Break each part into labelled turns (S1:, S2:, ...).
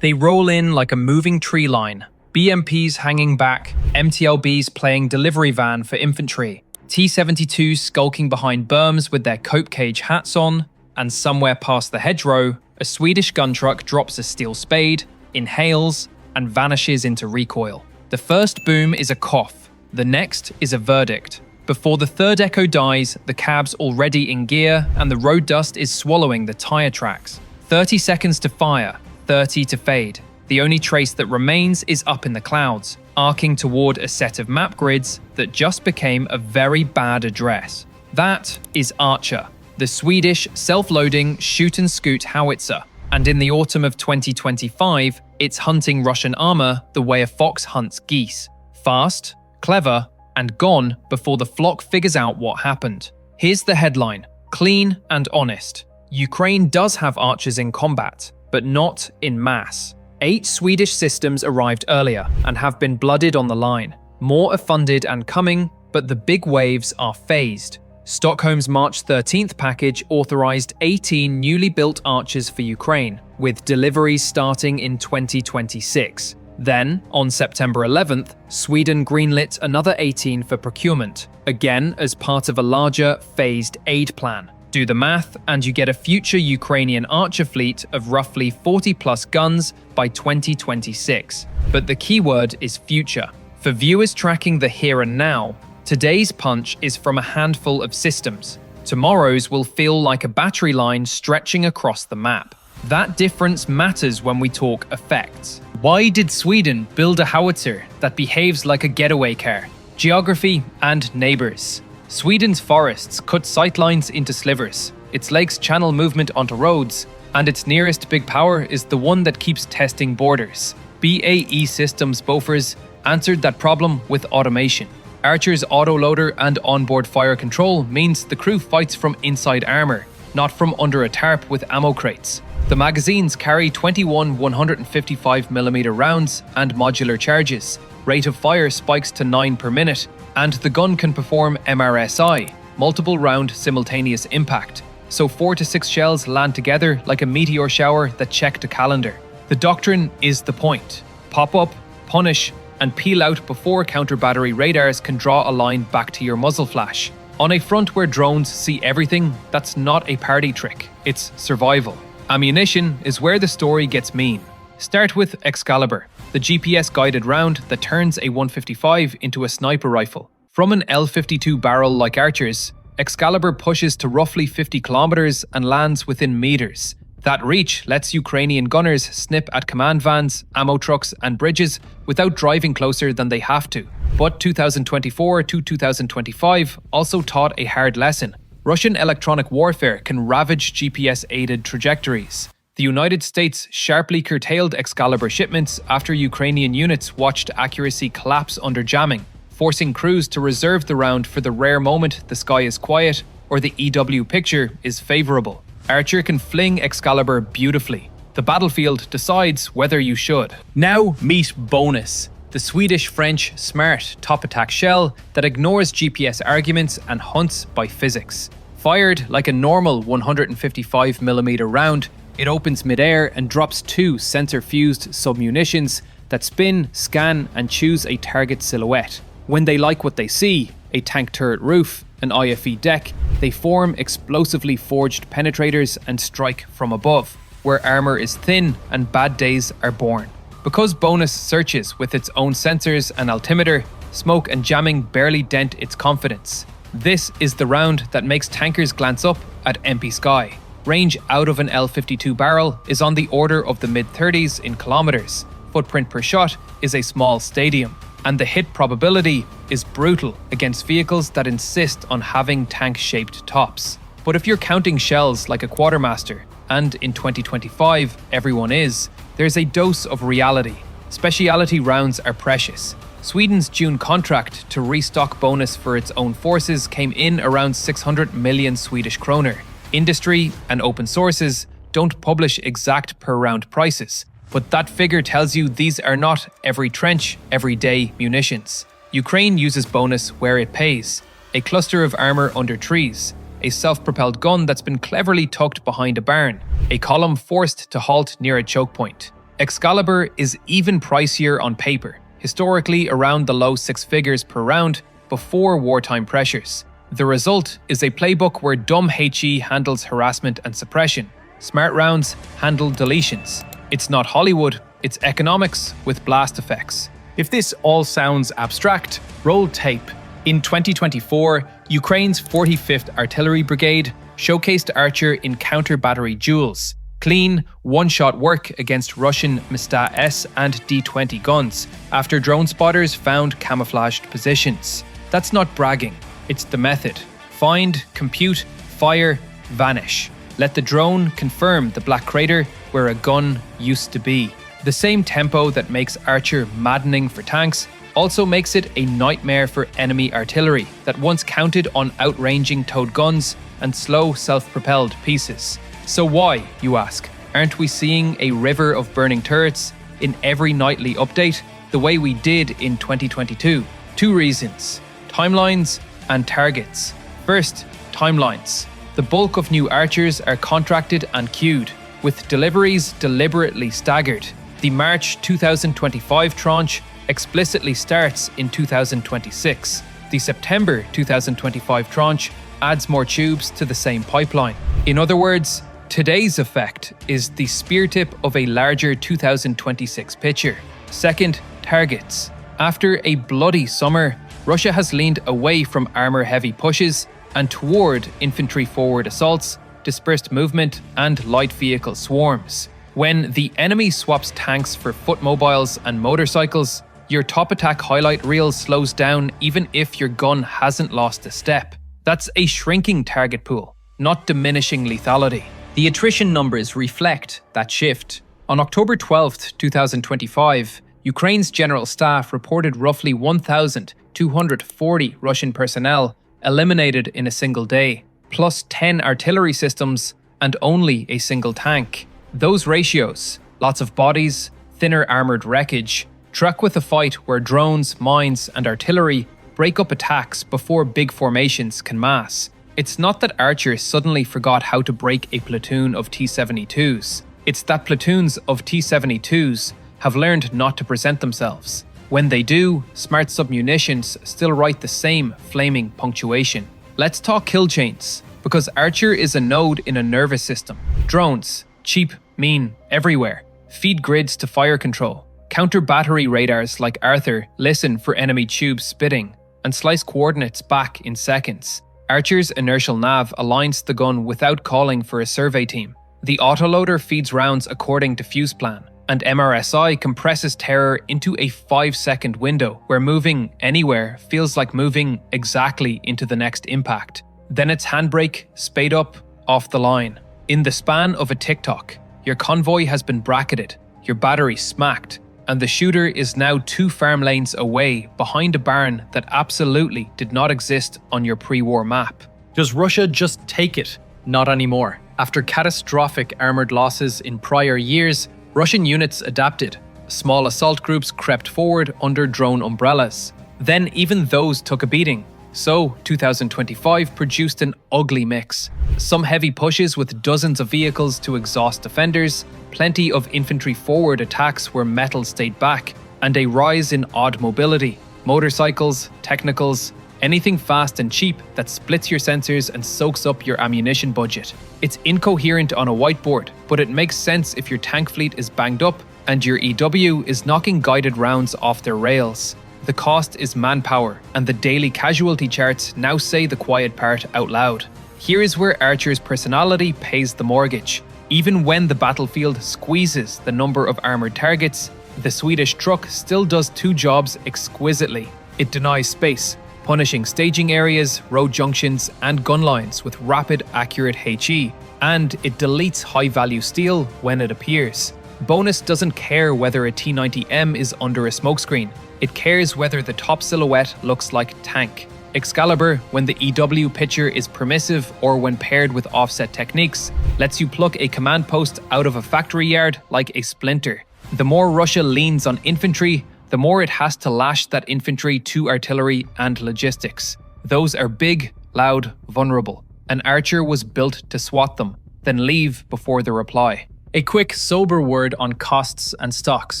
S1: They roll in like a moving tree line. BMPs hanging back, MTLBs playing delivery van for infantry, T-72s skulking behind berms with their cope cage hats on, and somewhere past the hedgerow, a Swedish gun truck drops a steel spade, inhales, and vanishes into recoil. The first boom is a cough, the next is a verdict. Before the third echo dies, the cab's already in gear and the road dust is swallowing the tyre tracks. 30 seconds to fire, 30 to fade. The only trace that remains is up in the clouds, arcing toward a set of map grids that just became a very bad address. That is Archer, the Swedish self-loading shoot-and-scoot howitzer. And in the autumn of 2025, it's hunting Russian armor the way a fox hunts geese. Fast, clever, and gone before the flock figures out what happened. Here's the headline, clean and honest. Ukraine does have Archers in combat, but not in mass. 8 Swedish systems arrived earlier and have been blooded on the line. More are funded and coming, but the big waves are phased. Stockholm's March 13th package authorized 18 newly built Archers for Ukraine, with deliveries starting in 2026. Then, on September 11th, Sweden greenlit another 18 for procurement, again as part of a larger, phased aid plan. Do the math, and you get a future Ukrainian Archer fleet of roughly 40-plus guns by 2026. But the keyword is future. For viewers tracking the here and now, today's punch is from a handful of systems. Tomorrow's will feel like a battery line stretching across the map. That difference matters when we talk effects. Why did Sweden build a howitzer that behaves like a getaway car? Geography and neighbours. Sweden's forests cut sightlines into slivers, its lakes channel movement onto roads, and its nearest big power is the one that keeps testing borders. BAE Systems Bofors answered that problem with automation. Archer's autoloader and onboard fire control means the crew fights from inside armour, not from under a tarp with ammo crates. The magazines carry 21 155mm rounds and modular charges. Rate of fire spikes to 9 per minute, and the gun can perform MRSI, multiple round simultaneous impact, so 4 to 6 shells land together like a meteor shower that checked a calendar. The doctrine is the point. Pop up, punish, and peel out before counter-battery radars can draw a line back to your muzzle flash. On a front where drones see everything, that's not a party trick, it's survival. Ammunition is where the story gets mean. Start with Excalibur, the GPS-guided round that turns a 155 into a sniper rifle. From an L52 barrel like Archer's, Excalibur pushes to roughly 50 kilometers and lands within meters. That reach lets Ukrainian gunners snip at command vans, ammo trucks, and bridges without driving closer than they have to. But 2024 to 2025 also taught a hard lesson. Russian electronic warfare can ravage GPS-aided trajectories. The United States sharply curtailed Excalibur shipments after Ukrainian units watched accuracy collapse under jamming, forcing crews to reserve the round for the rare moment the sky is quiet or the EW picture is favourable. Archer can fling Excalibur beautifully. The battlefield decides whether you should. Now meet Bonus, the Swedish-French smart top-attack shell that ignores GPS arguments and hunts by physics. Fired like a normal 155mm round, it opens mid-air and drops 2 sensor-fused sub-munitions that spin, scan, and choose a target silhouette. When they like what they see, a tank turret roof, an IFE deck, they form explosively forged penetrators and strike from above, where armor is thin and bad days are born. Because Bonus searches with its own sensors and altimeter, smoke and jamming barely dent its confidence. This is the round that makes tankers glance up at empty sky. Range out of an L52 barrel is on the order of the mid-30s in kilometers. Footprint per shot is a small stadium. And the hit probability is brutal against vehicles that insist on having tank-shaped tops. But if you're counting shells like a quartermaster, and in 2025 everyone is, there's a dose of reality. Speciality rounds are precious. Sweden's June contract to restock Bonus for its own forces came in around 600 million Swedish kroner. Industry and open sources don't publish exact per round prices, but that figure tells you these are not every trench, everyday munitions. Ukraine uses Bonus where it pays. A cluster of armor under trees, a self-propelled gun that's been cleverly tucked behind a barn, a column forced to halt near a choke point. Excalibur is even pricier on paper, historically around the low six figures per round before wartime pressures. The result is a playbook where dumb HE handles harassment and suppression. Smart rounds handle deletions. It's not Hollywood, it's economics with blast effects.
S2: If this all sounds abstract, roll tape. In 2024, Ukraine's 45th Artillery Brigade showcased Archer in counter-battery duels. Clean, one-shot work against Russian Msta S and D-20 guns after drone spotters found camouflaged positions. That's not bragging, it's the method. Find, compute, fire, vanish. Let the drone confirm the black crater where a gun used to be. The same tempo that makes Archer maddening for tanks also makes it a nightmare for enemy artillery that once counted on outranging towed guns and slow self-propelled pieces. So why, you ask, aren't we seeing a river of burning turrets in every nightly update the way we did in 2022? Two reasons: timelines and targets. First, timelines. The bulk of new Archers are contracted and queued, with deliveries deliberately staggered. The March 2025 tranche explicitly starts in 2026. The September 2025 tranche adds more tubes to the same pipeline. In other words, today's effect is the spear tip of a larger 2026 picture. Second, targets. After a bloody summer, Russia has leaned away from armor-heavy pushes and toward infantry-forward assaults, dispersed movement, and light vehicle swarms. When the enemy swaps tanks for foot mobiles and motorcycles, your top attack highlight reel slows down even if your gun hasn't lost a step. That's a shrinking target pool, not diminishing lethality. The attrition numbers reflect that shift. On October 12, 2025, Ukraine's General Staff reported roughly 1,240 Russian personnel eliminated in a single day, plus 10 artillery systems and only a single tank. Those ratios, lots of bodies, thinner armoured wreckage, track with a fight where drones, mines and artillery break up attacks before big formations can mass. It's not that Archers suddenly forgot how to break a platoon of T-72s. It's that platoons of T-72s have learned not to present themselves. When they do, smart sub-munitions still write the same flaming punctuation. Let's talk kill chains, because Archer is a node in a nervous system. Drones, cheap, mean, everywhere. Feed grids to fire control. Counter-battery radars like Arthur listen for enemy tubes spitting and slice coordinates back in seconds. Archer's inertial nav aligns the gun without calling for a survey team. The autoloader feeds rounds according to fuse plan, and MRSI compresses terror into a 5-second window where moving anywhere feels like moving exactly into the next impact. Then it's handbrake, spade up, off the line. In the span of a TikTok, your convoy has been bracketed, your battery smacked, and the shooter is now 2 farm lanes away behind a barn that absolutely did not exist on your pre-war map. Does Russia just take it? Not anymore. After catastrophic armoured losses in prior years, Russian units adapted. Small assault groups crept forward under drone umbrellas. Then even those took a beating. So 2025 produced an ugly mix. Some heavy pushes with dozens of vehicles to exhaust defenders, plenty of infantry forward attacks where metal stayed back, and a rise in odd mobility. Motorcycles, technicals, anything fast and cheap that splits your sensors and soaks up your ammunition budget. It's incoherent on a whiteboard, but it makes sense if your tank fleet is banged up and your EW is knocking guided rounds off their rails. The cost is manpower, and the daily casualty charts now say the quiet part out loud. Here is where Archer's personality pays the mortgage. Even when the battlefield squeezes the number of armoured targets, the Swedish truck still does 2 jobs exquisitely. It denies space, punishing staging areas, road junctions, and gun lines with rapid, accurate HE, and it deletes high-value steel when it appears. Bonus doesn't care whether a T-90M is under a smokescreen. It cares whether the top silhouette looks like tank. Excalibur, when the EW picture is permissive or when paired with offset techniques, lets you pluck a command post out of a factory yard like a splinter. The more Russia leans on infantry, the more it has to lash that infantry to artillery and logistics. Those are big, loud, vulnerable. An Archer was built to swat them, then leave before the reply.
S1: A quick sober word on costs and stocks,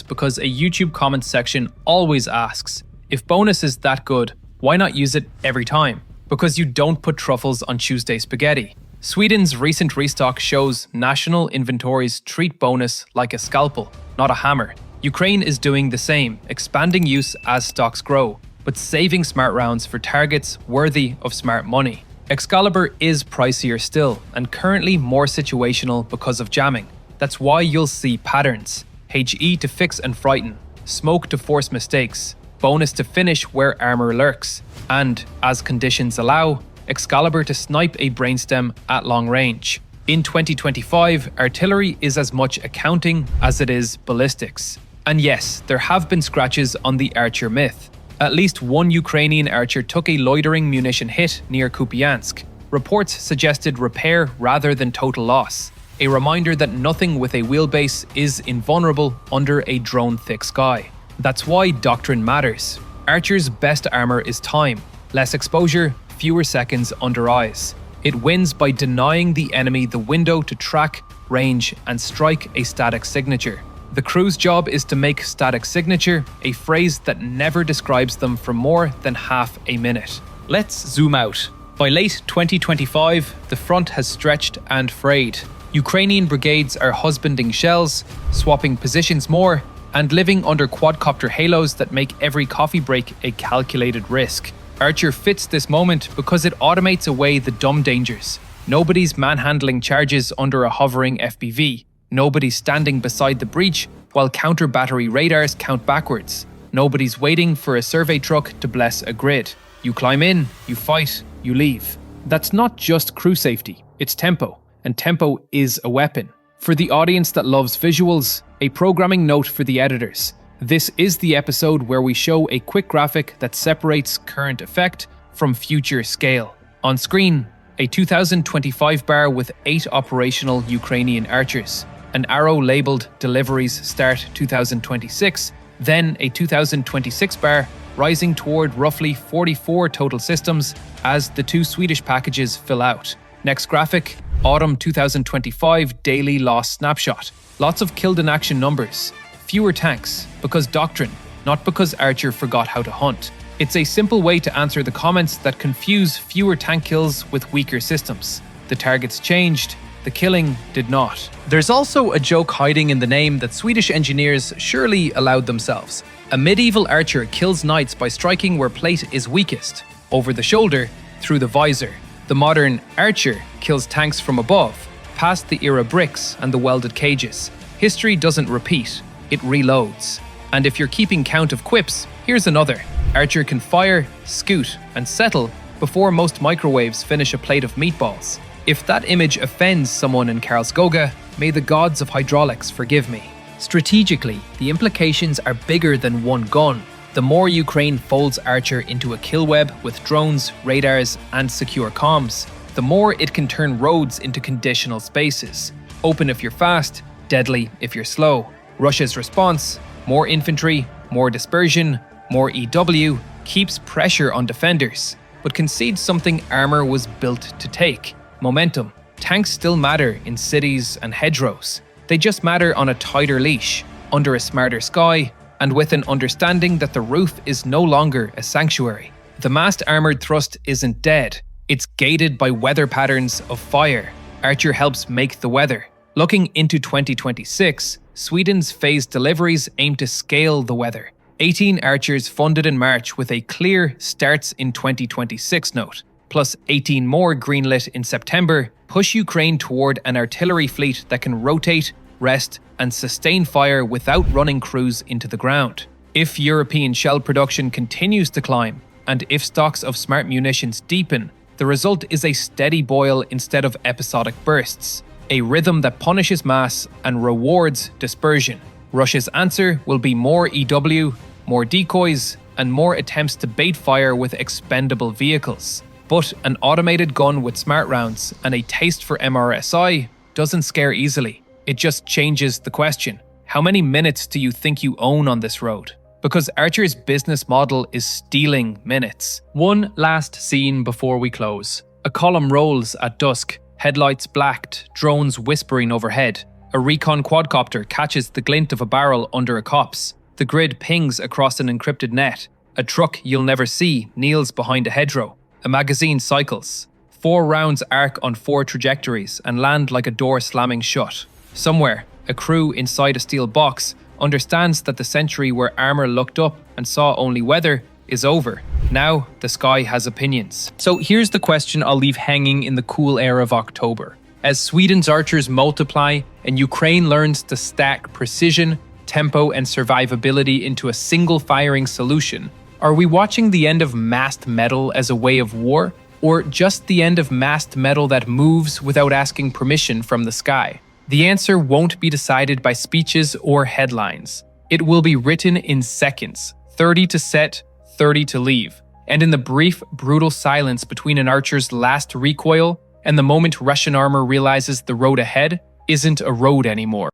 S1: because a YouTube comments section always asks, if bonus is that good, why not use it every time? Because you don't put truffles on Tuesday spaghetti. Sweden's recent restock shows national inventories treat bonus like a scalpel, not a hammer. Ukraine is doing the same, expanding use as stocks grow, but saving smart rounds for targets worthy of smart money. Excalibur is pricier still, and currently more situational because of jamming. That's why you'll see patterns. HE to fix and frighten, smoke to force mistakes, bonus to finish where armor lurks, and, as conditions allow, Excalibur to snipe a brainstem at long range. In 2025, artillery is as much accounting as it is ballistics. And yes, there have been scratches on the archer myth. At least one Ukrainian archer took a loitering munition hit near Kupiansk. Reports suggested repair rather than total loss. A reminder that nothing with a wheelbase is invulnerable under a drone-thick sky. That's why doctrine matters. Archer's best armor is time. Less exposure, fewer seconds under eyes. It wins by denying the enemy the window to track, range, and strike a static signature. The crew's job is to make static signature a phrase that never describes them for more than half a minute. Let's zoom out. By late 2025, the front has stretched and frayed. Ukrainian brigades are husbanding shells, swapping positions more, and living under quadcopter halos that make every coffee break a calculated risk. Archer fits this moment because it automates away the dumb dangers. Nobody's manhandling charges under a hovering FPV. Nobody's standing beside the breach while counter-battery radars count backwards. Nobody's waiting for a survey truck to bless a grid. You climb in, you fight, you leave. That's not just crew safety, it's tempo. And tempo is a weapon. For the audience that loves visuals, a programming note for the editors. This is the episode where we show a quick graphic that separates current effect from future scale. On screen, a 2025 bar with 8 operational Ukrainian archers. An arrow labelled Deliveries Start 2026, then a 2026 bar rising toward roughly 44 total systems as the 2 Swedish packages fill out. Next graphic, Autumn 2025 daily loss snapshot. Lots of killed in action numbers. Fewer tanks, because doctrine, not because Archer forgot how to hunt. It's a simple way to answer the comments that confuse fewer tank kills with weaker systems. The targets changed, the killing did not. There's also a joke hiding in the name that Swedish engineers surely allowed themselves. A medieval archer kills knights by striking where plate is weakest, over the shoulder, through the visor. The modern archer kills tanks from above, past the era bricks and the welded cages. History doesn't repeat, it reloads. And if you're keeping count of quips, here's another. Archer can fire, scoot, and settle before most microwaves finish a plate of meatballs. If that image offends someone in Karlskoga, may the gods of hydraulics forgive me. Strategically, the implications are bigger than one gun. The more Ukraine folds Archer into a kill web with drones, radars, and secure comms, the more it can turn roads into conditional spaces. Open if you're fast, deadly if you're slow. Russia's response, more infantry, more dispersion, more EW, keeps pressure on defenders, but concedes something armor was built to take: momentum. Tanks still matter in cities and hedgerows. They just matter on a tighter leash, under a smarter sky, and with an understanding that the roof is no longer a sanctuary. The massed armored thrust isn't dead, it's gated by weather patterns of fire. Archer helps make the weather. Looking into 2026, Sweden's phased deliveries aim to scale the weather. 18 archers funded in March with a clear starts in 2026 note, plus 18 more greenlit in September, push Ukraine toward an artillery fleet that can rotate, rest, and sustain fire without running crews into the ground. If European shell production continues to climb, and if stocks of smart munitions deepen, the result is a steady boil instead of episodic bursts, a rhythm that punishes mass and rewards dispersion. Russia's answer will be more EW, more decoys, and more attempts to bait fire with expendable vehicles. But an automated gun with smart rounds and a taste for MRSI doesn't scare easily. It just changes the question. How many minutes do you think you own on this road? Because Archer's business model is stealing minutes. One last scene before we close. A column rolls at dusk, headlights blacked, drones whispering overhead. A recon quadcopter catches the glint of a barrel under a copse. The grid pings across an encrypted net. A truck you'll never see kneels behind a hedgerow. A magazine cycles. 4 rounds arc on 4 trajectories and land like a door slamming shut. Somewhere, a crew inside a steel box understands that the century where armor looked up and saw only weather is over. Now, the sky has opinions. So here's the question I'll leave hanging in the cool air of October. As Sweden's archers multiply and Ukraine learns to stack precision, tempo, and survivability into a single firing solution, are we watching the end of massed metal as a way of war, or just the end of massed metal that moves without asking permission from the sky? The answer won't be decided by speeches or headlines. It will be written in seconds, 30 to set, 30 to leave, and in the brief, brutal silence between an archer's last recoil and the moment Russian armor realizes the road ahead isn't a road anymore.